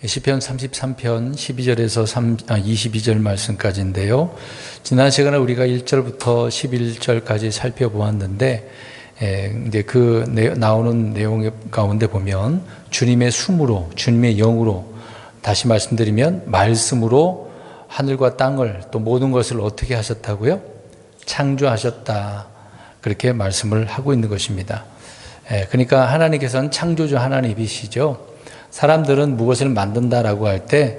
시편 33편 12절에서 22절 말씀까지인데요. 지난 시간에 우리가 1절부터 11절까지 살펴보았는데, 이제 나오는 내용 가운데 보면 주님의 숨으로, 주님의 영으로, 다시 말씀드리면 말씀으로 하늘과 땅을 또 모든 것을 어떻게 하셨다고요? 창조하셨다. 그렇게 말씀을 하고 있는 것입니다. 그러니까 하나님께서는 창조주 하나님이시죠. 사람들은 무엇을 만든다라고 할 때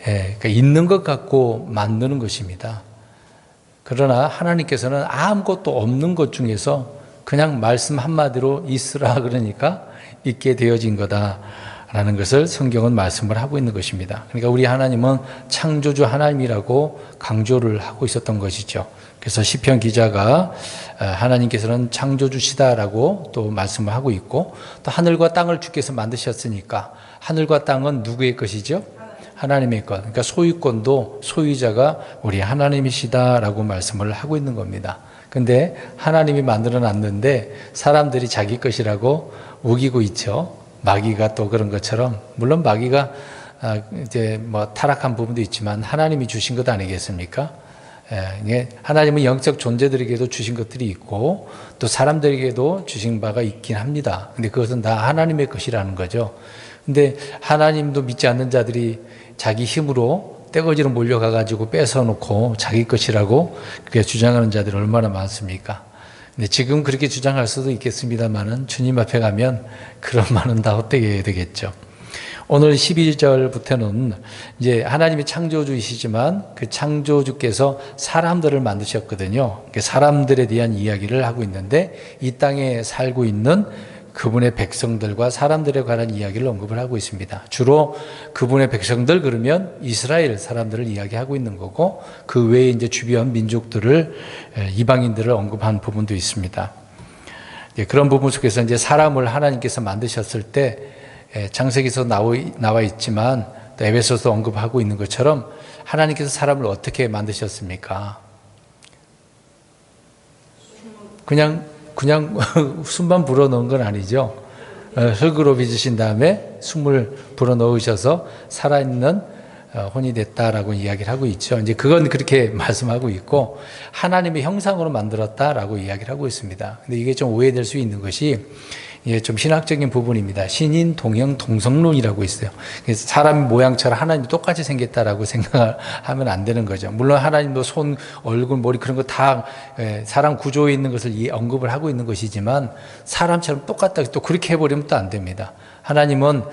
그러니까 있는 것 갖고 만드는 것입니다. 그러나 하나님께서는 아무것도 없는 것 중에서 그냥 말씀 한마디로 있으라 그러니까 있게 되어진 거다라는 것을 성경은 말씀을 하고 있는 것입니다. 그러니까 우리 하나님은 창조주 하나님이라고 강조를 하고 있었던 것이죠. 그래서 시편 기자가 하나님께서는 창조주시다라고 또 말씀을 하고 있고, 또 하늘과 땅을 주께서 만드셨으니까 하늘과 땅은 누구의 것이죠? 하나님의 것. 그러니까 소유권도 소유자가 우리 하나님이시다라고 말씀을 하고 있는 겁니다. 근데 하나님이 만들어 놨는데 사람들이 자기 것이라고 우기고 있죠. 마귀가 또 그런 것처럼, 물론 마귀가 이제 뭐 타락한 부분도 있지만 하나님이 주신 것 아니겠습니까? 하나님은 영적 존재들에게도 주신 것들이 있고 또 사람들에게도 주신 바가 있긴 합니다. 근데 그것은 다 하나님의 것이라는 거죠. 근데 하나님도 믿지 않는 자들이 자기 힘으로 떼거지로 몰려가가지고 뺏어놓고 자기 것이라고 그렇게 주장하는 자들이 얼마나 많습니까? 근데 지금 그렇게 주장할 수도 있겠습니다만은 주님 앞에 가면 그런 말은 다 헛되게 되겠죠. 오늘 12절부터는 이제 하나님이 창조주이시지만 그 창조주께서 사람들을 만드셨거든요. 사람들에 대한 이야기를 하고 있는데 이 땅에 살고 있는 그분의 백성들과 사람들에 관한 이야기를 언급을 하고 있습니다. 주로 그분의 백성들 그러면 이스라엘 사람들을 이야기하고 있는 거고, 그 외에 이제 주변 민족들을, 이방인들을 언급한 부분도 있습니다. 그런 부분 속에서 이제 사람을 하나님께서 만드셨을 때 창세기에서 나와 있지만 또 에베소서 언급하고 있는 것처럼 하나님께서 사람을 어떻게 만드셨습니까? 그냥 숨만 불어넣은 건 아니죠. 흙으로 빚으신 다음에 숨을 불어넣으셔서 살아있는 혼이 됐다라고 이야기를 하고 있죠. 이제 그건 그렇게 말씀하고 있고, 하나님의 형상으로 만들었다라고 이야기를 하고 있습니다. 근데 이게 좀 오해될 수 있는 것이 좀 신학적인 부분입니다. 신인 동형 동성론이라고 있어요. 그래서 사람 모양처럼 하나님이 똑같이 생겼다라고 생각하면 안 되는 거죠. 물론 하나님도 손, 얼굴, 머리 그런 거 다 사람 구조에 있는 것을 언급을 하고 있는 것이지만 사람처럼 똑같다 또 그렇게 해버리면 또 안 됩니다. 하나님은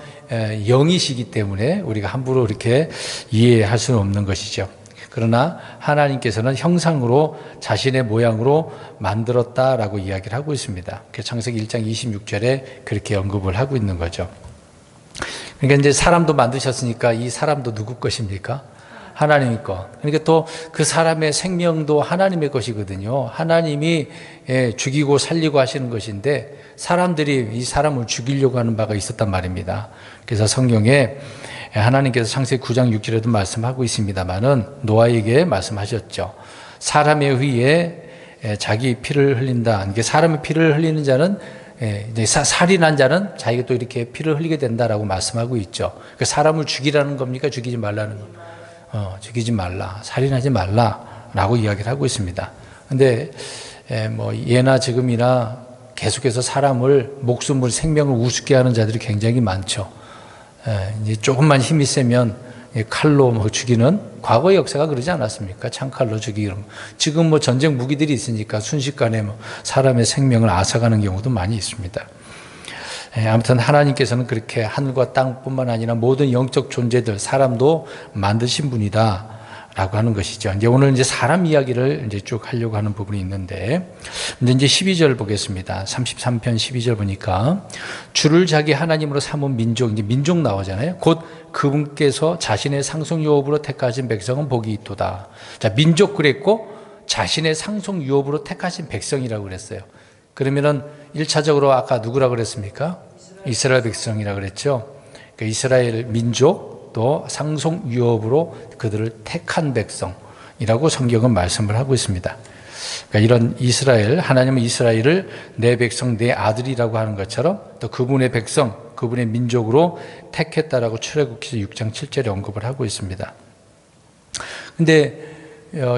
영이시기 때문에 우리가 함부로 이렇게 이해할 수는 없는 것이죠. 그러나 하나님께서는 형상으로 자신의 모양으로 만들었다라고 이야기를 하고 있습니다. 창세기 1장 26절에 그렇게 언급을 하고 있는 거죠. 그러니까 이제 사람도 만드셨으니까 이 사람도 누구 것입니까? 하나님의 것. 그러니까 또 그 사람의 생명도 하나님의 것이거든요. 하나님이 죽이고 살리고 하시는 것인데 사람들이 이 사람을 죽이려고 하는 바가 있었단 말입니다. 그래서 성경에 하나님께서 창세기 9장 6절에도 말씀하고 있습니다만은 노아에게 말씀하셨죠. 사람의 의에 자기 피를 흘린다. 이게 사람의 피를 흘리는 자는 이제 살인한 자는 자기가 또 이렇게 피를 흘리게 된다라고 말씀하고 있죠. 그 사람을 죽이라는 겁니까? 죽이지 말라는 겁니까? 죽이지 말라, 살인하지 말라라고 이야기를 하고 있습니다. 근데 뭐 예나 지금이나 계속해서 사람을 목숨을 생명을 우습게 하는 자들이 굉장히 많죠. 이제 조금만 힘이 세면 칼로 뭐 죽이는, 과거의 역사가 그러지 않았습니까? 창칼로 죽이는. 지금 뭐 전쟁 무기들이 있으니까 순식간에 뭐 사람의 생명을 앗아가는 경우도 많이 있습니다. 아무튼 하나님께서는 그렇게 하늘과 땅뿐만 아니라 모든 영적 존재들, 사람도 만드신 분이다 라고 하는 것이죠. 이제 오늘 이제 사람 이야기를 이제 쭉 하려고 하는 부분이 있는데, 이제 12절 보겠습니다. 33편 12절 보니까 주를 자기 하나님으로 삼은 민족, 이제 민족 나오잖아요. 곧 그분께서 자신의 상속 유업으로 택하신 백성은 복이 있도다. 자, 민족 그랬고 자신의 상속 유업으로 택하신 백성이라고 그랬어요. 그러면은 1차적으로 아까 누구라고 그랬습니까? 이스라엘 백성이라고 그랬죠. 그러니까 이스라엘 민족 또 상속 유업으로 그들을 택한 백성이라고 성경은 말씀을 하고 있습니다. 그러니까 이런 이스라엘, 하나님은 이스라엘을 내 백성, 내 아들이라고 하는 것처럼 또 그분의 백성, 그분의 민족으로 택했다라고 출애굽기서 6장 7절에 언급을 하고 있습니다. 근데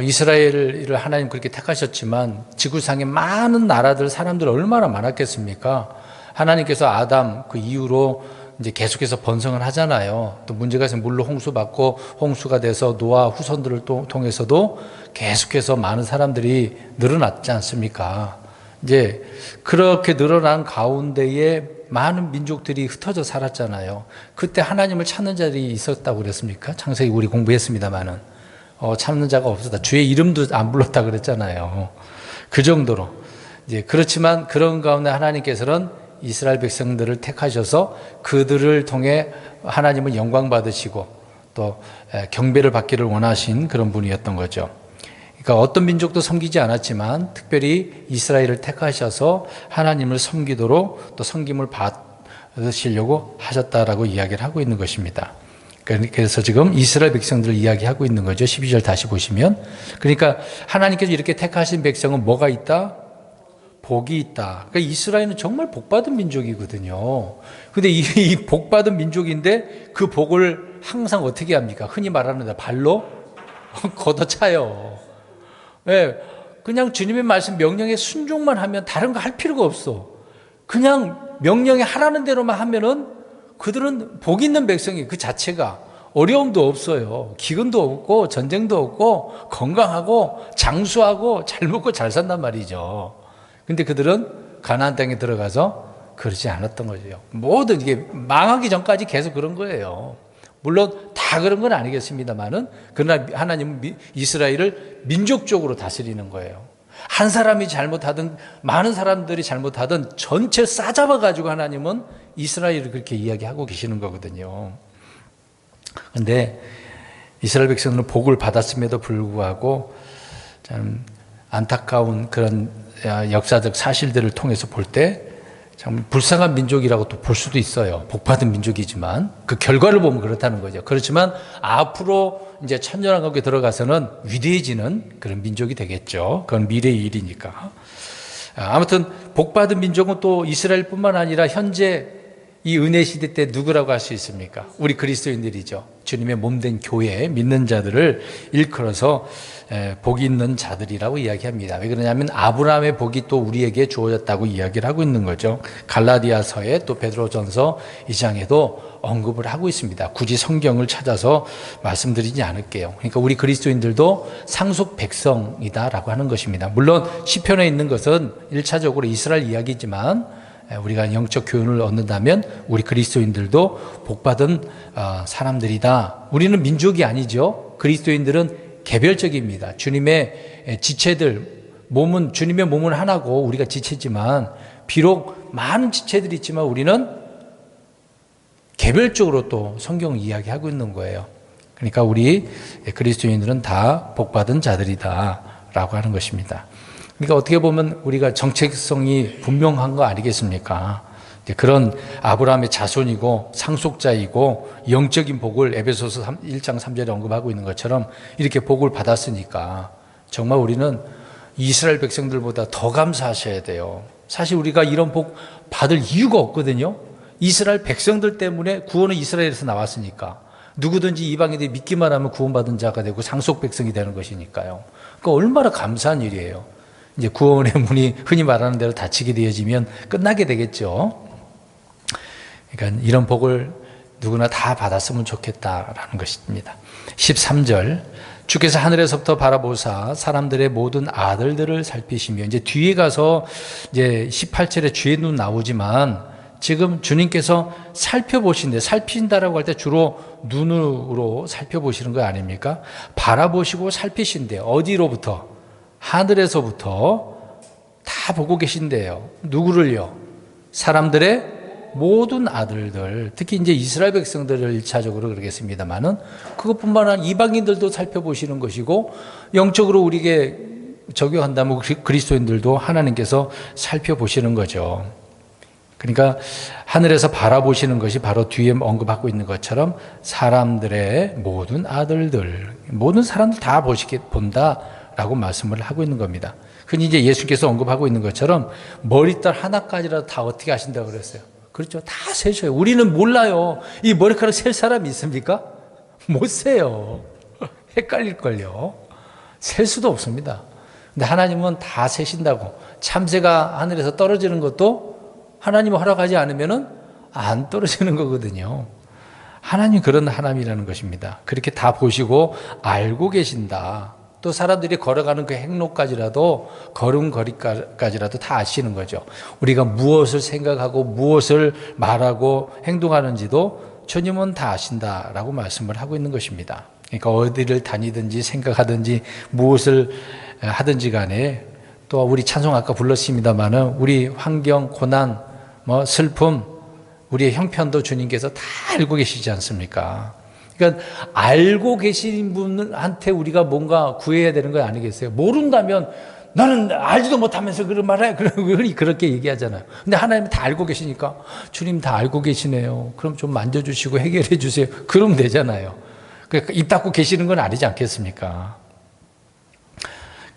이스라엘을 하나님 그렇게 택하셨지만 지구상에 많은 나라들, 사람들 얼마나 많았겠습니까? 하나님께서 아담 그 이후로 이제 계속해서 번성을 하잖아요. 또 문제가 있으면 물로 홍수 받고 홍수가 돼서 노아 후손들을 통해서도 계속해서 많은 사람들이 늘어났지 않습니까? 이제 그렇게 늘어난 가운데에 많은 민족들이 흩어져 살았잖아요. 그때 하나님을 찾는 자들이 있었다고 그랬습니까? 창세기 우리 공부했습니다만은. 찾는 자가 없었다. 주의 이름도 안 불렀다 그랬잖아요. 그 정도로. 이제 그렇지만 그런 가운데 하나님께서는 이스라엘 백성들을 택하셔서 그들을 통해 하나님을 영광 받으시고 또 경배를 받기를 원하신 그런 분이었던 거죠. 그러니까 어떤 민족도 섬기지 않았지만 특별히 이스라엘을 택하셔서 하나님을 섬기도록 또 섬김을 받으시려고 하셨다라고 이야기를 하고 있는 것입니다. 그래서 지금 이스라엘 백성들을 이야기하고 있는 거죠. 12절 다시 보시면. 그러니까 하나님께서 이렇게 택하신 백성은 뭐가 있다? 복이 있다. 그러니까 이스라엘은 정말 복받은 민족이거든요. 근데 이 복받은 민족인데 그 복을 항상 어떻게 합니까? 흔히 말하는 데 발로 걷어차요. 네, 그냥 주님의 말씀 명령에 순종만 하면 다른 거 할 필요가 없어. 그냥 명령에 하라는 대로만 하면은 그들은 복 있는 백성이 그 자체가 어려움도 없어요. 기근도 없고 전쟁도 없고 건강하고 장수하고 잘 먹고 잘 산단 말이죠. 근데 그들은 가나안 땅에 들어가서 그러지 않았던 거죠. 모든 이게 망하기 전까지 계속 그런 거예요. 물론 다 그런 건 아니겠습니다만은 그러나 하나님은 이스라엘을 민족적으로 다스리는 거예요. 한 사람이 잘못하든 많은 사람들이 잘못하든 전체 싸잡아 가지고 하나님은 이스라엘을 그렇게 이야기하고 계시는 거거든요. 그런데 이스라엘 백성들은 복을 받았음에도 불구하고 참 안타까운 그런 역사적 사실들을 통해서 볼 때 참 불쌍한 민족이라고 또 볼 수도 있어요. 복받은 민족이지만 그 결과를 보면 그렇다는 거죠. 그렇지만 앞으로 이제 천년왕국에 들어가서는 위대해지는 그런 민족이 되겠죠. 그건 미래의 일이니까. 아무튼 복받은 민족은 또 이스라엘뿐만 아니라 현재 이 은혜 시대 때 누구라고 할 수 있습니까? 우리 그리스도인들이죠. 주님의 몸된 교회 믿는 자들을 일컬어서 복이 있는 자들이라고 이야기합니다. 왜 그러냐면 아브라함의 복이 또 우리에게 주어졌다고 이야기를 하고 있는 거죠. 갈라디아서에 또 베드로전서 2장에도 언급을 하고 있습니다. 굳이 성경을 찾아서 말씀드리지 않을게요. 그러니까 우리 그리스도인들도 상속 백성이다라고 하는 것입니다. 물론 시편에 있는 것은 1차적으로 이스라엘 이야기지만 우리가 영적 교훈을 얻는다면 우리 그리스도인들도 복받은 사람들이다. 우리는 민족이 아니죠. 그리스도인들은 개별적입니다. 주님의 지체들, 주님의 몸은 하나고 우리가 지체지만 비록 많은 지체들이 있지만 우리는 개별적으로 또 성경을 이야기하고 있는 거예요. 그러니까 우리 그리스도인들은 다 복받은 자들이다 라고 하는 것입니다. 그러니까 어떻게 보면 우리가 정체성이 분명한 거 아니겠습니까? 그런 아브라함의 자손이고 상속자이고 영적인 복을 에베소서 1장 3절에 언급하고 있는 것처럼 이렇게 복을 받았으니까 정말 우리는 이스라엘 백성들보다 더 감사하셔야 돼요. 사실 우리가 이런 복 받을 이유가 없거든요. 이스라엘 백성들 때문에 구원은 이스라엘에서 나왔으니까 누구든지 이방인들이 믿기만 하면 구원받은 자가 되고 상속 백성이 되는 것이니까요. 그러니까 얼마나 감사한 일이에요. 이제 구원의 문이 흔히 말하는 대로 닫히게 되어지면 끝나게 되겠죠. 그러니까 이런 복을 누구나 다 받았으면 좋겠다라는 것입니다. 13절 주께서 하늘에서부터 바라보사 사람들의 모든 아들들을 살피시며 이제 뒤에 가서 이제 18절에 주의 눈 나오지만 지금 주님께서 살펴보신데 살피신다라고 할 때 주로 눈으로 살펴보시는 거 아닙니까? 바라보시고 살피신대. 어디로부터? 하늘에서부터 다 보고 계신대요. 누구를요? 사람들의 모든 아들들, 특히 이제 이스라엘 백성들을 1차적으로 그러겠습니다만은 그것뿐만 아니라 이방인들도 살펴보시는 것이고 영적으로 우리에게 적용한다면 그리스도인들도 하나님께서 살펴보시는 거죠. 그러니까 하늘에서 바라보시는 것이 바로 뒤에 언급하고 있는 것처럼 사람들의 모든 아들들, 모든 사람들 다 본다라고 말씀을 하고 있는 겁니다. 흔히 이제 예수께서 언급하고 있는 것처럼 머리털 하나까지라도 다 어떻게 하신다고 그랬어요? 그렇죠. 다 세셔요. 우리는 몰라요. 이 머리카락 셀 사람이 있습니까? 못 세요. 헷갈릴걸요. 셀 수도 없습니다. 근데 하나님은 다 세신다고. 참새가 하늘에서 떨어지는 것도 하나님 허락하지 않으면은 안 떨어지는 거거든요. 하나님 그런 하나님이라는 것입니다. 그렇게 다 보시고 알고 계신다. 또 사람들이 걸어가는 그 행로까지라도 걸음걸이까지라도 다 아시는 거죠. 우리가 무엇을 생각하고 무엇을 말하고 행동하는지도 주님은 다 아신다라고 말씀을 하고 있는 것입니다. 그러니까 어디를 다니든지 생각하든지 무엇을 하든지 간에 또 우리 찬송 아까 불렀습니다마는 우리 환경, 고난, 슬픔, 우리의 형편도 주님께서 다 알고 계시지 않습니까? 그러니까 알고 계신 분한테 우리가 뭔가 구해야 되는 거 아니겠어요? 모른다면 나는 알지도 못하면서 그런 말해. 그렇게 얘기하잖아요. 근데 하나님은 다 알고 계시니까 주님 다 알고 계시네요. 그럼 좀 만져주시고 해결해 주세요. 그러면 되잖아요. 그러니까 입 닫고 계시는 건 아니지 않겠습니까?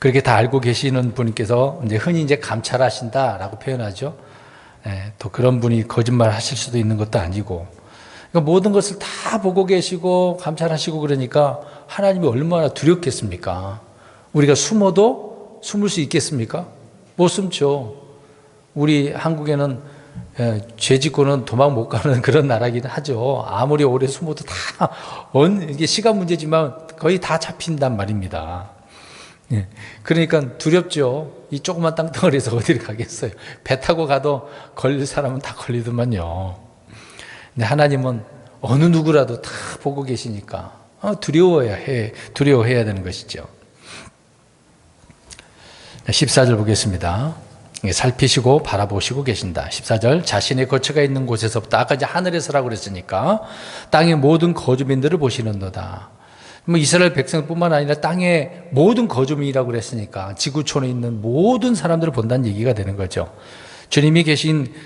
그렇게 다 알고 계시는 분께서 흔히 이제 감찰하신다라고 표현하죠. 또 그런 분이 거짓말 하실 수도 있는 것도 아니고. 그러니까 모든 것을 다 보고 계시고 감찰하시고 그러니까 하나님이 얼마나 두렵겠습니까? 우리가 숨어도 숨을 수 있겠습니까? 못 숨죠. 우리 한국에는 죄 짓고는 도망 못 가는 그런 나라긴 하죠. 아무리 오래 숨어도 다, 이게 시간 문제지만 거의 다 잡힌단 말입니다. 그러니까 두렵죠. 이 조그만 땅덩어리에서 어디를 가겠어요. 배 타고 가도 걸릴 사람은 다 걸리더만요. 근데 하나님은 어느 누구라도 다 보고 계시니까 두려워해야 되는 것이죠. 14절 보겠습니다. 살피시고 바라보시고 계신다. 14절 자신의 거처가 있는 곳에서부터 아까 이제 하늘에서라고 그랬으니까 땅의 모든 거주민들을 보시는도다. 이스라엘 백성뿐만 아니라 땅의 모든 거주민이라고 그랬으니까 지구촌에 있는 모든 사람들을 본다는 얘기가 되는 거죠. 주님이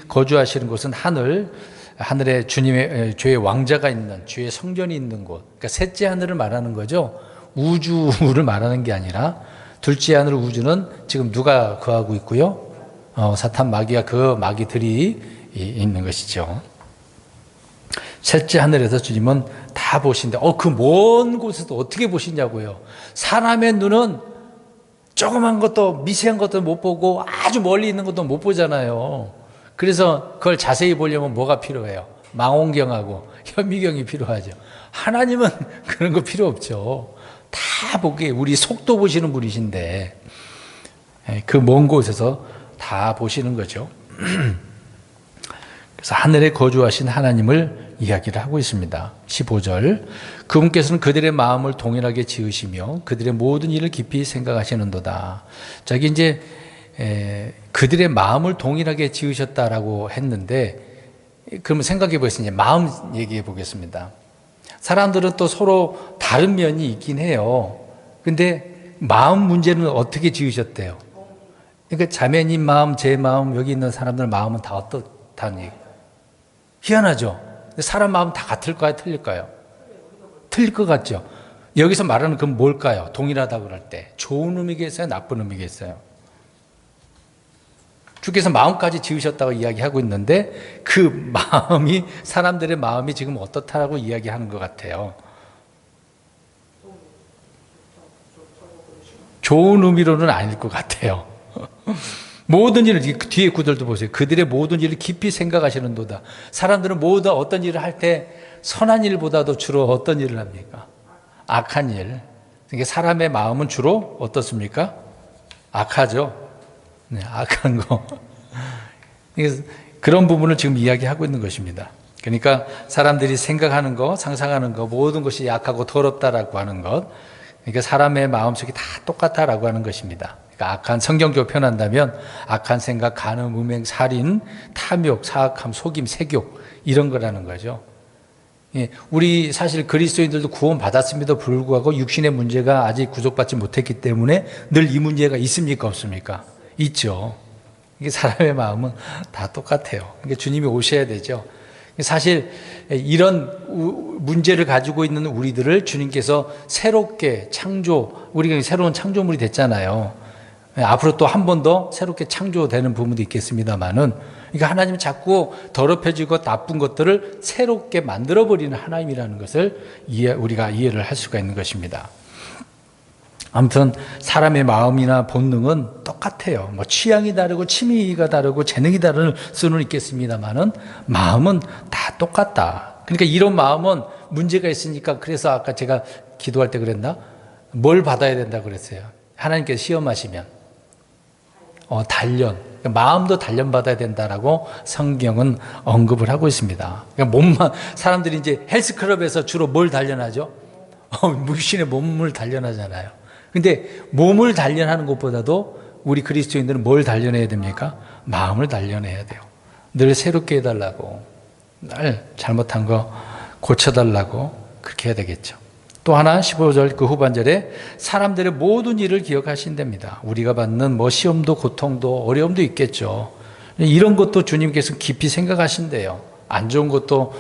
거주하시는 곳은 하늘에 주님의 주의 왕자가 있는 주의 성전이 있는 곳. 그러니까 셋째 하늘을 말하는 거죠. 우주를 말하는 게 아니라 둘째 하늘 우주는 지금 누가 거하고 있고요. 사탄 마귀와 그 마귀들이 있는 것이죠. 셋째 하늘에서 주님은 다 보신다. 그 먼 곳에서 어떻게 보시냐고요. 사람의 눈은 조그만 것도 미세한 것도 못 보고 아주 멀리 있는 것도 못 보잖아요. 그래서 그걸 자세히 보려면 뭐가 필요해요? 망원경하고 현미경이 필요하죠. 하나님은 그런 거 필요 없죠. 다 보게 우리 속도 보시는 분이신데 그 먼 곳에서 다 보시는 거죠. 그래서 하늘에 거주하신 하나님을 이야기를 하고 있습니다. 15절 그분께서는 그들의 마음을 동일하게 지으시며 그들의 모든 일을 깊이 생각하시는도다. 저기 이제 그들의 마음을 동일하게 지으셨다라고 했는데 그러면 생각해 보겠습니다. 마음 얘기해 보겠습니다. 사람들은 또 서로 다른 면이 있긴 해요. 근데 마음 문제는 어떻게 지으셨대요? 그러니까 자매님 마음, 제 마음, 여기 있는 사람들 마음은 다 어떻다는 얘기. 희한하죠? 사람 마음 다 같을까요? 틀릴까요? 틀릴 것 같죠? 여기서 말하는 건 뭘까요? 동일하다고 그럴 때. 좋은 의미겠어요? 나쁜 의미겠어요? 주께서 마음까지 지으셨다고 이야기하고 있는데 그 마음이 사람들의 마음이 지금 어떻다라고 이야기하는 것 같아요. 좋은 의미로는 아닐 것 같아요. 모든 일을 뒤에 구절도 보세요. 그들의 모든 일을 깊이 생각하시는도다. 사람들은 모두 어떤 일을 할 때 선한 일보다도 주로 어떤 일을 합니까? 악한 일. 그러니까 사람의 마음은 주로 어떻습니까? 악하죠. 네, 악한 거. 그런 부분을 지금 이야기하고 있는 것입니다. 그러니까 사람들이 생각하는 거, 상상하는 거, 모든 것이 약하고 더럽다라고 하는 것. 그러니까 사람의 마음속이 다 똑같다라고 하는 것입니다. 그러니까 악한 성경적으로 표현한다면 악한 생각, 간음, 음행, 살인, 탐욕, 사악함, 속임, 색욕 이런 거라는 거죠. 예, 우리 사실 그리스도인들도 구원 받았음에도 불구하고 육신의 문제가 아직 구속받지 못했기 때문에 늘 이 문제가 있습니까 없습니까? 있죠. 이게 사람의 마음은 다 똑같아요. 그러니까 주님이 오셔야 되죠. 사실 이런 문제를 가지고 있는 우리들을 주님께서 새롭게 우리가 새로운 창조물이 됐잖아요. 앞으로 또 한 번 더 새롭게 창조되는 부분도 있겠습니다만은 그러니까 하나님은 자꾸 더럽혀지고 나쁜 것들을 새롭게 만들어버리는 하나님이라는 것을 우리가 이해를 할 수가 있는 것입니다. 아무튼 사람의 마음이나 본능은 똑같아요. 뭐 취향이 다르고 취미가 다르고 재능이 다를 수는 있겠습니다만은 마음은 다 똑같다. 그러니까 이런 마음은 문제가 있으니까, 그래서 아까 제가 기도할 때 그랬나? 뭘 받아야 된다 그랬어요. 하나님께서 시험하시면 단련, 그러니까 마음도 단련 받아야 된다라고 성경은 언급을 하고 있습니다. 그러니까 몸만, 사람들이 이제 헬스클럽에서 주로 뭘 단련하죠? 물신의 몸을 단련하잖아요. 근데 몸을 단련하는 것보다도 우리 그리스도인들은 뭘 단련해야 됩니까? 마음을 단련해야 돼요. 늘 새롭게 해달라고, 날 잘못한 거 고쳐달라고 그렇게 해야 되겠죠. 또 하나 15절 그 후반절에 사람들의 모든 일을 기억하신답니다. 우리가 받는 뭐 시험도 고통도 어려움도 있겠죠. 이런 것도 주님께서 깊이 생각하신대요. 안 좋은 것도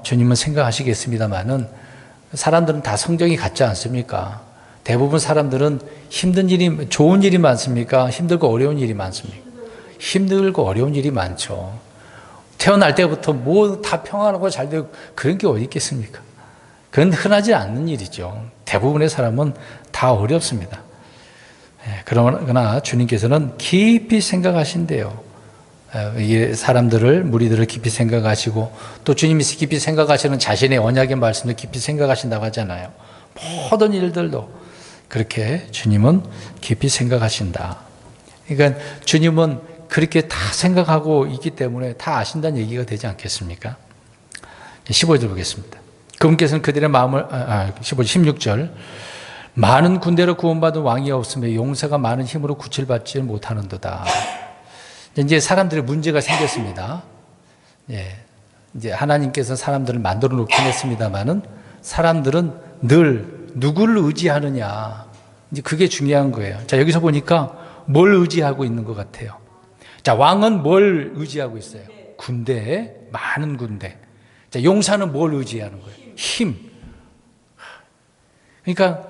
주님은 생각하시겠습니다만은 사람들은 다 성정이 같지 않습니까? 대부분 사람들은 힘든 일이, 좋은 일이 많습니까? 힘들고 어려운 일이 많습니까? 힘들고 어려운 일이 많죠. 태어날 때부터 뭐 다 평안하고 잘 되고 그런 게 어디 있겠습니까? 그건 흔하지 않는 일이죠. 대부분의 사람은 다 어렵습니다. 그러나 주님께서는 깊이 생각하신대요. 사람들을, 무리들을 깊이 생각하시고, 또 주님이 깊이 생각하시는 자신의 언약의 말씀도 깊이 생각하신다고 하잖아요. 모든 일들도 그렇게 주님은 깊이 생각하신다. 그러니까 주님은 그렇게 다 생각하고 있기 때문에 다 아신다는 얘기가 되지 않겠습니까? 15절 보겠습니다. 그분께서는 그들의 마음을, 16절. 많은 군대로 구원받은 왕이 없으며 용사가 많은 힘으로 구출받지 못하는도다. 이제 사람들의 문제가 생겼습니다. 이제 하나님께서 사람들을 만들어 놓긴 했습니다만은 사람들은 늘 누구를 의지하느냐. 이제 그게 중요한 거예요. 자, 여기서 보니까 뭘 의지하고 있는 것 같아요. 자, 왕은 뭘 의지하고 있어요? 군대, 많은 군대. 자, 용사는 뭘 의지하는 거예요? 힘. 그러니까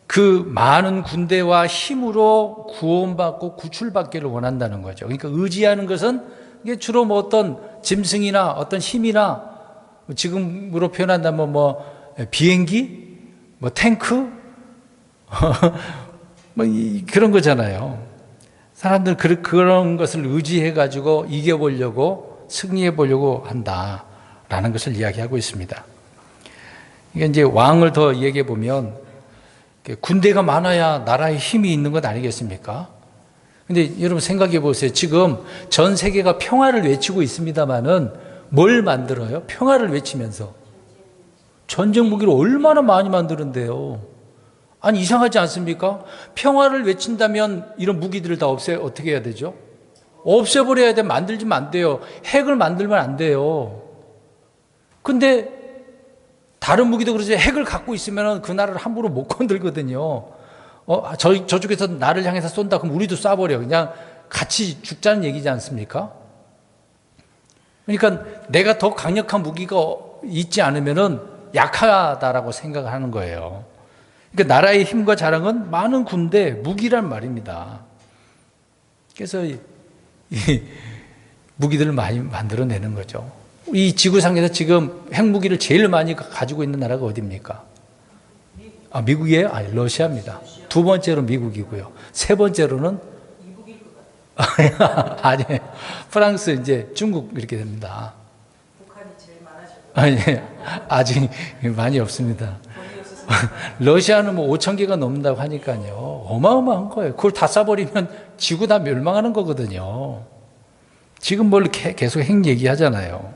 그 많은 군대와 힘으로 구원받고 구출받기를 원한다는 거죠. 그러니까 의지하는 것은 이게 주로 뭐 어떤 짐승이나 어떤 힘이나, 지금으로 표현한다면 뭐 비행기, 뭐 탱크, 뭐 그런 거잖아요. 사람들 그런 것을 의지해 가지고 이겨보려고, 승리해 보려고 한다라는 것을 이야기하고 있습니다. 이게 이제 왕을 더 얘기해 보면 군대가 많아야 나라에 힘이 있는 것 아니겠습니까? 근데 여러분 생각해 보세요. 지금 전 세계가 평화를 외치고 있습니다만은 뭘 만들어요? 평화를 외치면서 전쟁 무기를 얼마나 많이 만드는데요. 아니, 이상하지 않습니까? 평화를 외친다면 이런 무기들을 다 어떻게 해야 되죠? 없애버려야 돼. 만들면 안 돼요. 핵을 만들면 안 돼요. 근데 다른 무기도 그러지, 핵을 갖고 있으면 그 나라를 함부로 못 건들거든요. 저쪽에서 나를 향해서 쏜다. 그럼 우리도 쏴버려. 그냥 같이 죽자는 얘기지 않습니까? 그러니까 내가 더 강력한 무기가 있지 않으면은 약하다라고 생각하는 거예요. 그러니까 나라의 힘과 자랑은 많은 군대, 무기란 말입니다. 그래서 이 무기들을 많이 만들어내는 거죠. 이 지구상에서 지금 핵무기를 제일 많이 가지고 있는 나라가 어디입니까? 미국이에요? 아니, 러시아입니다. 두 번째로 미국이고요. 세 번째로는 아니, 프랑스, 이제 중국 이렇게 됩니다. 북한이 제일 많아지고. 아니, 아직 많이 없습니다. 러시아는 뭐 5천 개가 넘는다고 하니까요. 어마어마한 거예요. 그걸 다 쏴버리면 지구 다 멸망하는 거거든요. 지금 뭘 계속 핵 얘기하잖아요.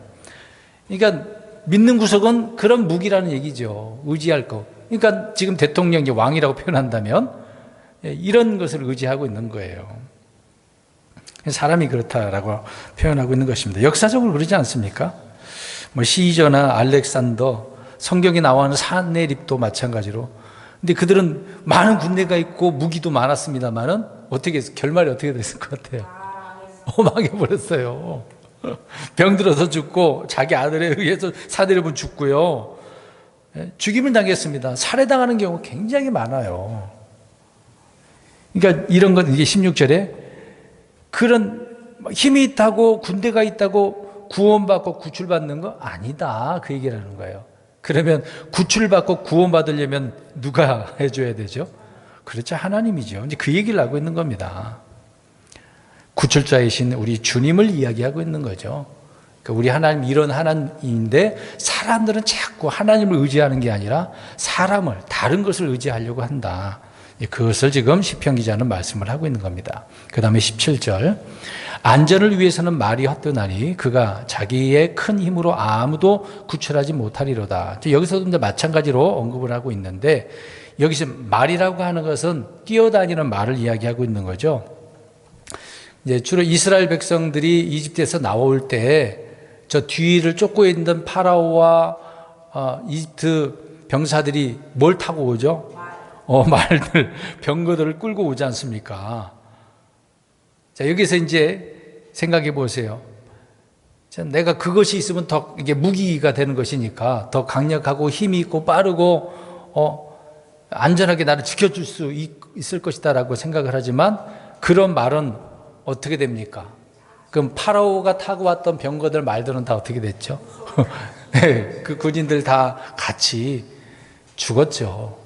그러니까 믿는 구석은 그런 무기라는 얘기죠. 의지할 거. 그러니까 지금 대통령이 왕이라고 표현한다면 이런 것을 의지하고 있는 거예요. 사람이 그렇다라고 표현하고 있는 것입니다. 역사적으로 그러지 않습니까? 뭐 시저나 알렉산더, 성경에 나오는 사내립도 마찬가지로. 근데 그들은 많은 군대가 있고 무기도 많았습니다만은 결말이 어떻게 됐을 것 같아요? 망해버렸어요. 병들어서 죽고 자기 아들에 의해서 사내립은 죽고요. 죽임을 당했습니다. 살해당하는 경우가 굉장히 많아요. 그러니까 이런 건 이게 16절에 그런 힘이 있다고 군대가 있다고 구원받고 구출받는 거 아니다. 그 얘기를 하는 거예요. 그러면 구출받고 구원받으려면 누가 해줘야 되죠? 그렇죠. 하나님이죠. 이제 그 얘기를 하고 있는 겁니다. 구출자이신 우리 주님을 이야기하고 있는 거죠. 그러니까 우리 하나님 이런 하나님인데 사람들은 자꾸 하나님을 의지하는 게 아니라 사람을 다른 것을 의지하려고 한다. 그것을 지금 시편 기자는 말씀을 하고 있는 겁니다. 그 다음에 17절 안전을 위해서는 말이 헛되나니 그가 자기의 큰 힘으로 아무도 구출하지 못하리로다. 여기서도 이제 마찬가지로 언급을 하고 있는데 여기서 말이라고 하는 것은 뛰어다니는 말을 이야기하고 있는 거죠. 이제 주로 이스라엘 백성들이 이집트에서 나올 때 저 뒤를 쫓고 있는 파라오와 이집트 병사들이 뭘 타고 오죠? 말들, 병거들을 끌고 오지 않습니까? 자, 여기서 이제 생각해 보세요. 자, 내가 그것이 있으면 더 이게 무기가 되는 것이니까 더 강력하고 힘이 있고 빠르고, 안전하게 나를 지켜줄 수 있을 것이다라고 생각을 하지만 그런 말은 어떻게 됩니까? 그럼 파라오가 타고 왔던 병거들 말들은 다 어떻게 됐죠? 네, 그 군인들 다 같이 죽었죠.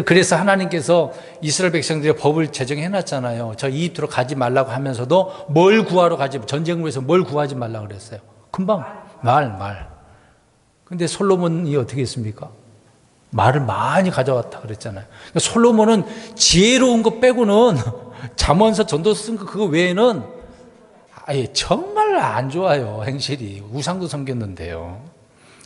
그래서 하나님께서 이스라엘 백성들의 법을 제정해 놨잖아요. 저 이집트로 가지 말라고 하면서도 뭘 구하러 가지, 전쟁을 위해서 뭘 구하지 말라고 그랬어요. 금방 말. 근데 솔로몬이 어떻게 했습니까? 말을 많이 가져왔다 그랬잖아요. 그러니까 솔로몬은 지혜로운 것 빼고는 잠언서 전도 쓴 거 그거 외에는 정말 안 좋아요. 행실이. 우상도 섬겼는데요.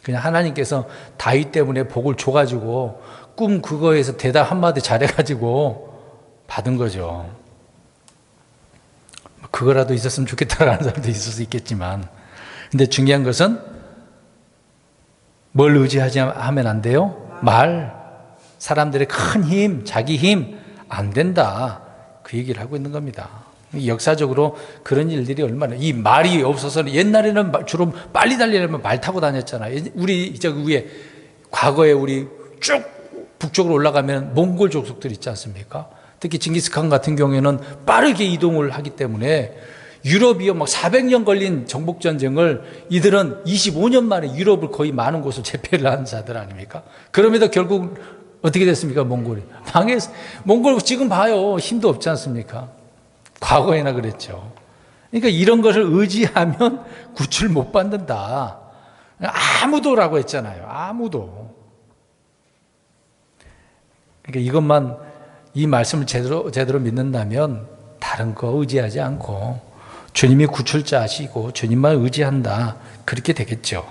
그냥 하나님께서 다윗 때문에 복을 줘가지고 꿈 그거에서 대답 한마디 잘해가지고 받은 거죠. 그거라도 있었으면 좋겠다라는 사람도 있을 수 있겠지만, 근데 중요한 것은 뭘 의지하지 하면 안 돼요? 말. 사람들의 큰 힘, 자기 힘 안 된다. 그 얘기를 하고 있는 겁니다. 역사적으로 그런 일들이 얼마나, 이 말이 없어서는 옛날에는 주로 빨리 달리려면 말 타고 다녔잖아요. 우리 저 위에 과거에 우리 쭉 북쪽으로 올라가면 몽골 족속들 있지 않습니까? 특히 징기스칸 같은 경우에는 빠르게 이동을 하기 때문에 유럽이요 막 400년 걸린 정복전쟁을 이들은 25년 만에 유럽을 거의 많은 곳을 제패를 한 자들 아닙니까? 그럼에도 결국 어떻게 됐습니까? 몽골이 망했어. 몽골 지금 봐요. 힘도 없지 않습니까? 과거에나 그랬죠. 그러니까 이런 것을 의지하면 구출 못 받는다. 아무도라고 했잖아요. 아무도. 그러니까 이것만, 이 말씀을 제대로 믿는다면 다른 거 의지하지 않고 주님이 구출자시고 주님만 의지한다. 그렇게 되겠죠.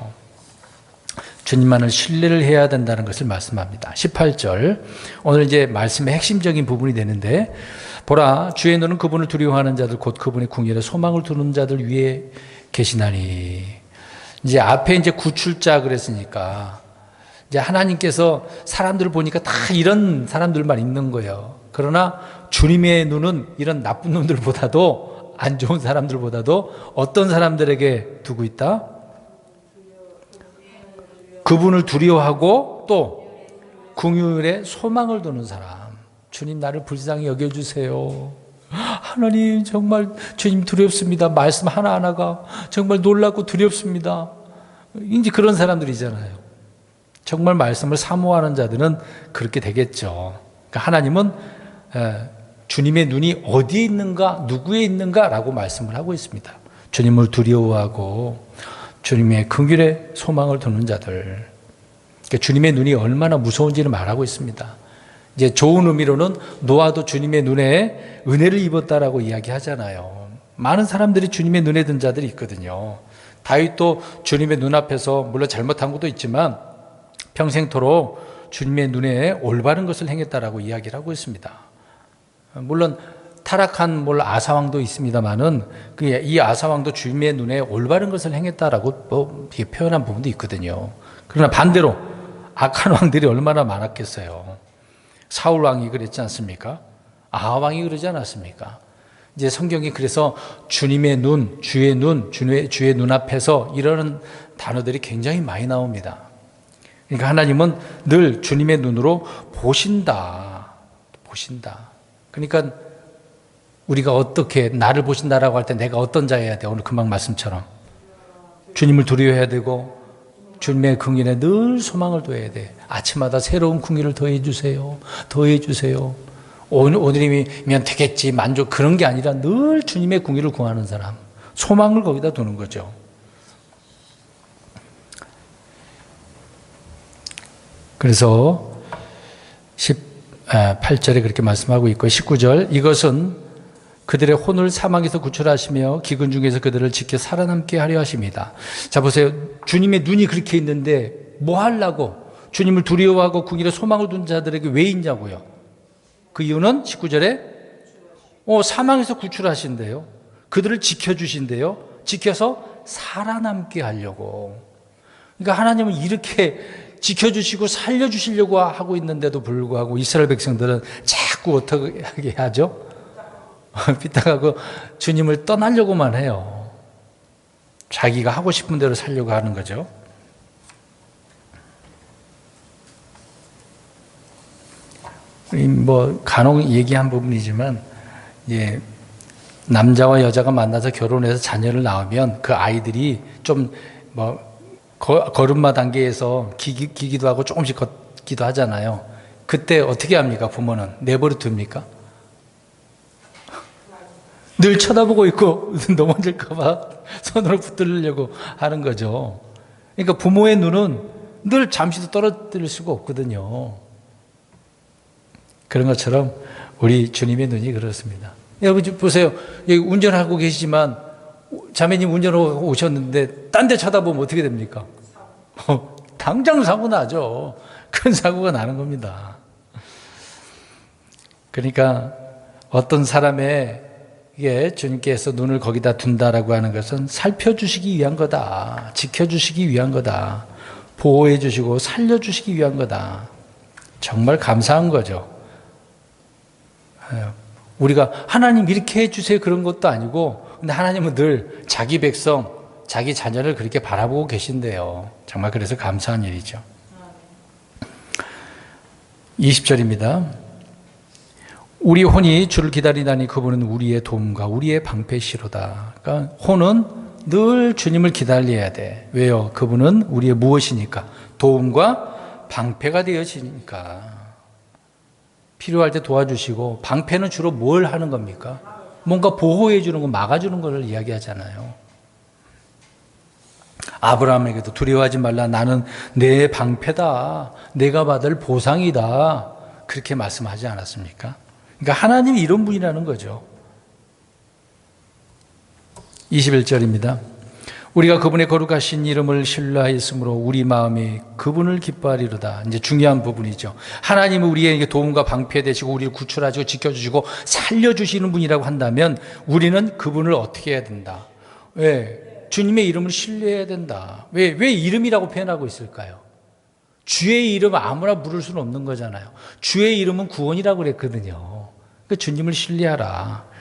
주님만을 신뢰를 해야 된다는 것을 말씀합니다. 18절. 오늘 이제 말씀의 핵심적인 부분이 되는데, 보라, 주의 눈은 그분을 두려워하는 자들, 곧 그분의 궁jel에 소망을 두는 자들 위에 계시나니. 이제 앞에 이제 구출자 그랬으니까, 이제 하나님께서 사람들을 보니까 다 이런 사람들만 있는 거예요. 그러나 주님의 눈은 이런 나쁜 놈들보다도, 안 좋은 사람들보다도 어떤 사람들에게 두고 있다? 그분을 두려워하고 또 긍휼에 소망을 두는 사람. 주님 나를 불쌍히 여겨주세요. 하나님 정말 주님 두렵습니다. 말씀 하나하나가 정말 놀랍고 두렵습니다. 이제 그런 사람들이잖아요. 정말 말씀을 사모하는 자들은 그렇게 되겠죠. 그러니까 하나님은 주님의 눈이 어디에 있는가, 누구에 있는가라고 말씀을 하고 있습니다. 주님을 두려워하고 주님의 긍휼에 소망을 두는 자들. 그러니까 주님의 눈이 얼마나 무서운지를 말하고 있습니다. 이제 좋은 의미로는 노아도 주님의 눈에 은혜를 입었다라고 이야기하잖아요. 많은 사람들이 주님의 눈에 든 자들이 있거든요. 다윗도 주님의 눈앞에서 물론 잘못한 것도 있지만 평생토록 주님의 눈에 올바른 것을 행했다라고 이야기를 하고 있습니다. 물론 타락한 아사왕도 있습니다만은 이 아사왕도 주님의 눈에 올바른 것을 행했다라고 표현한 부분도 있거든요. 그러나 반대로 악한 왕들이 얼마나 많았겠어요. 사울 왕이 그랬지 않습니까? 아하 왕이 그러지 않았습니까? 이제 성경이 그래서 주님의 눈, 주의 눈앞에서 이러는 단어들이 굉장히 많이 나옵니다. 그러니까 하나님은 늘 주님의 눈으로 보신다. 그러니까 우리가 어떻게 나를 보신다라고 할 때 내가 어떤 자여야 돼? 오늘 금방 말씀처럼 주님을 두려워해야 되고 주님의 긍휼에 늘 소망을 둬야 돼. 아침마다 새로운 긍휼을 더해 주세요. 더해 주세요. 오늘이면 되겠지 만족 그런 게 아니라 늘 주님의 긍휼을 구하는 사람, 소망을 거기다 두는 거죠. 그래서 18절에 그렇게 말씀하고 있고 19절 이것은 그들의 혼을 사망에서 구출하시며 기근 중에서 그들을 지켜 살아남게 하려 하십니다. 자 보세요. 주님의 눈이 그렇게 있는데 뭐 하려고 주님을 두려워하고 궁일에 소망을 둔 자들에게 왜 있냐고요. 그 이유는 19절에 사망에서 구출하신대요. 그들을 지켜주신대요. 지켜서 살아남게 하려고. 그러니까 하나님은 이렇게 지켜주시고 살려주시려고 하고 있는데도 불구하고 이스라엘 백성들은 자꾸 어떻게 하죠? 삐딱하고 주님을 떠나려고만 해요. 자기가 하고 싶은 대로 살려고 하는 거죠. 뭐 간혹 얘기한 부분이지만 남자와 여자가 만나서 결혼해서 자녀를 낳으면 그 아이들이 좀 걸음마 단계에서 기기도 하고 조금씩 걷기도 하잖아요. 그때 어떻게 합니까? 부모는 내버려 둡니까? 늘 쳐다보고 있고 넘어질까 봐 손으로 붙들려고 하는 거죠. 그러니까 부모의 눈은 늘 잠시도 떨어뜨릴 수가 없거든요. 그런 것처럼 우리 주님의 눈이 그렇습니다. 여러분 보세요. 여기 운전하고 계시지만 자매님 운전하고 오셨는데 딴 데 쳐다보면 어떻게 됩니까? 당장 사고 나죠. 큰 사고가 나는 겁니다. 그러니까 어떤 사람에게 주님께서 눈을 거기다 둔다라고 하는 것은 살펴주시기 위한 거다. 지켜주시기 위한 거다. 보호해 주시고 살려주시기 위한 거다. 정말 감사한 거죠. 우리가 하나님 이렇게 해주세요 그런 것도 아니고 근데 하나님은 늘 자기 백성, 자기 자녀를 그렇게 바라보고 계신대요. 정말 그래서 감사한 일이죠. 20절입니다. 우리 혼이 주를 기다리다니 그분은 우리의 도움과 우리의 방패시로다. 그러니까 혼은 늘 주님을 기다려야 돼. 왜요? 그분은 우리의 무엇이니까? 도움과 방패가 되어지니까. 필요할 때 도와주시고 방패는 주로 뭘 하는 겁니까? 뭔가 보호해 주는 거, 막아주는 것을 이야기하잖아요. 아브라함에게도 두려워하지 말라. 나는 내 방패다. 내가 받을 보상이다. 그렇게 말씀하지 않았습니까? 그러니까 하나님이 이런 분이라는 거죠. 21절입니다. 우리가 그분의 거룩하신 이름을 신뢰하였으므로 우리 마음이 그분을 기뻐하리로다. 이제 중요한 부분이죠. 하나님은 우리에게 도움과 방패 되시고 우리를 구출하시고 지켜주시고 살려주시는 분이라고 한다면 우리는 그분을 어떻게 해야 된다? 왜? 주님의 이름을 신뢰해야 된다. 왜 이름이라고 표현하고 있을까요? 주의 이름을 아무나 부를 수는 없는 거잖아요. 주의 이름은 구원이라고 그랬거든요. 그러니까 주님을 신뢰하라.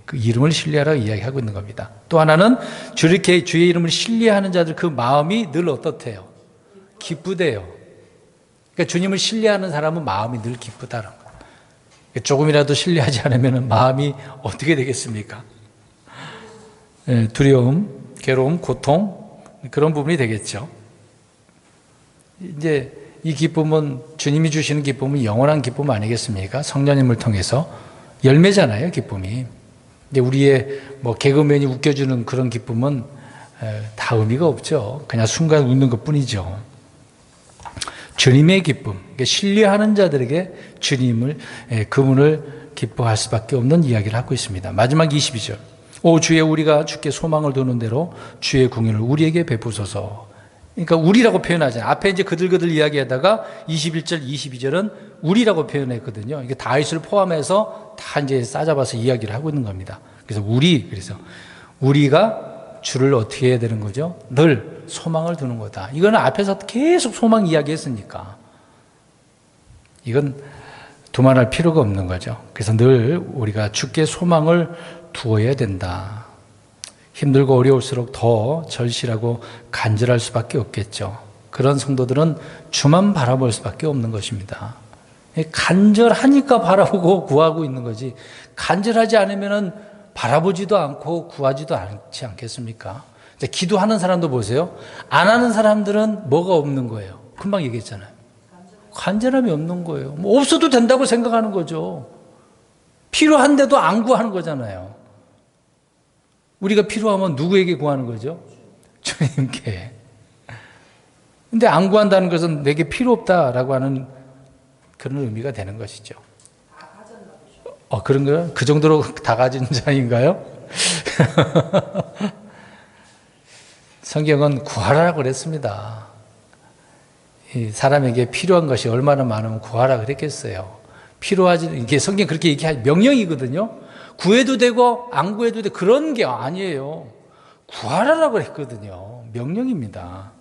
그 이름을 신뢰하라고 이야기하고 있는 겁니다. 또 하나는 저렇게 주의 이름을 신뢰하는 자들 그 마음이 늘 어떻대요? 기쁘대요. 그러니까 주님을 신뢰하는 사람은 마음이 늘 기쁘다는 거예요. 조금이라도 신뢰하지 않으면 마음이 어떻게 되겠습니까? 두려움, 괴로움, 고통 그런 부분이 되겠죠. 이제 이 기쁨은 주님이 주시는 기쁨은 영원한 기쁨 아니겠습니까? 성령님을 통해서 열매잖아요, 기쁨이. 근데 우리의 개그맨이 웃겨주는 그런 기쁨은 다 의미가 없죠. 그냥 순간 웃는 것 뿐이죠. 주님의 기쁨, 그러니까 신뢰하는 자들에게 그분을 기뻐할 수밖에 없는 이야기를 하고 있습니다. 마지막 22절. 오 주의 우리가 주께 소망을 두는 대로 주의 궁유를 우리에게 베푸소서. 그러니까 우리라고 표현하잖아요. 앞에 이제 그들그들 이야기하다가 21절, 22절은 우리라고 표현했거든요. 이게 다윗을 포함해서 다 이제 싸잡아서 이야기를 하고 있는 겁니다. 그래서 우리가 주를 어떻게 해야 되는 거죠? 늘 소망을 두는 거다. 이거는 앞에서 계속 소망 이야기했으니까. 이건 두말할 필요가 없는 거죠. 그래서 늘 우리가 주께 소망을 두어야 된다. 힘들고 어려울수록 더 절실하고 간절할 수밖에 없겠죠. 그런 성도들은 주만 바라볼 수밖에 없는 것입니다. 간절하니까 바라보고 구하고 있는 거지. 간절하지 않으면은 바라보지도 않고 구하지도 않지 않겠습니까? 기도하는 사람도 보세요. 안 하는 사람들은 뭐가 없는 거예요? 금방 얘기했잖아요. 간절함이 없는 거예요. 뭐 없어도 된다고 생각하는 거죠. 필요한데도 안 구하는 거잖아요. 우리가 필요하면 누구에게 구하는 거죠? 주님께. 근데 안 구한다는 것은 내게 필요 없다라고 하는 그런 의미가 되는 것이죠. 그런 거요? 그 정도로 다 가진 자인가요? 성경은 구하라고 그랬습니다. 이 사람에게 필요한 것이 얼마나 많으면 구하라 그랬겠어요. 필요하지, 이게 성경 그렇게 얘기할 명령이거든요. 구해도 되고 안 구해도 되고 그런 게 아니에요. 구하라라고 했거든요. 명령입니다.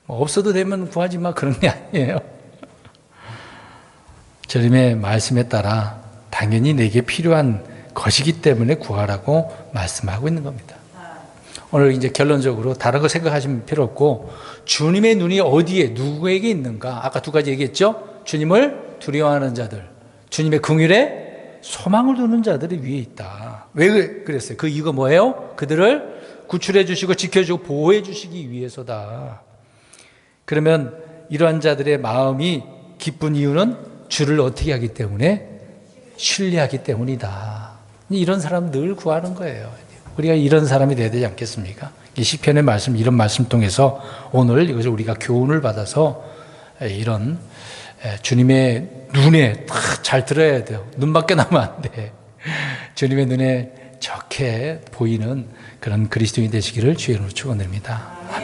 없어도 되면 구하지 마 그런 게 아니에요. 주님의 말씀에 따라 당연히 내게 필요한 것이기 때문에 구하라고 말씀하고 있는 겁니다. 오늘 이제 결론적으로 다른 거 생각하시면 필요 없고 주님의 눈이 어디에 누구에게 있는가? 아까 두 가지 얘기했죠. 주님을 두려워하는 자들, 주님의 긍휼에 소망을 두는 자들이 위에 있다. 왜 그랬어요? 그 이유가 뭐예요? 그들을 구출해 주시고 지켜주고 보호해 주시기 위해서다. 그러면 이러한 자들의 마음이 기쁜 이유는 주를 어떻게 하기 때문에? 신뢰하기 때문이다. 이런 사람 늘 구하는 거예요. 우리가 이런 사람이 돼야 되지 않겠습니까? 이 시편의 말씀, 이런 말씀 통해서 오늘 이것을 우리가 교훈을 받아서 이런 주님의 눈에 잘 들어야 돼요. 눈밖에 나면 안 돼. 주님의 눈에 좋게 보이는 그런 그리스도인이 되시기를 주의 이름으로 축원드립니다.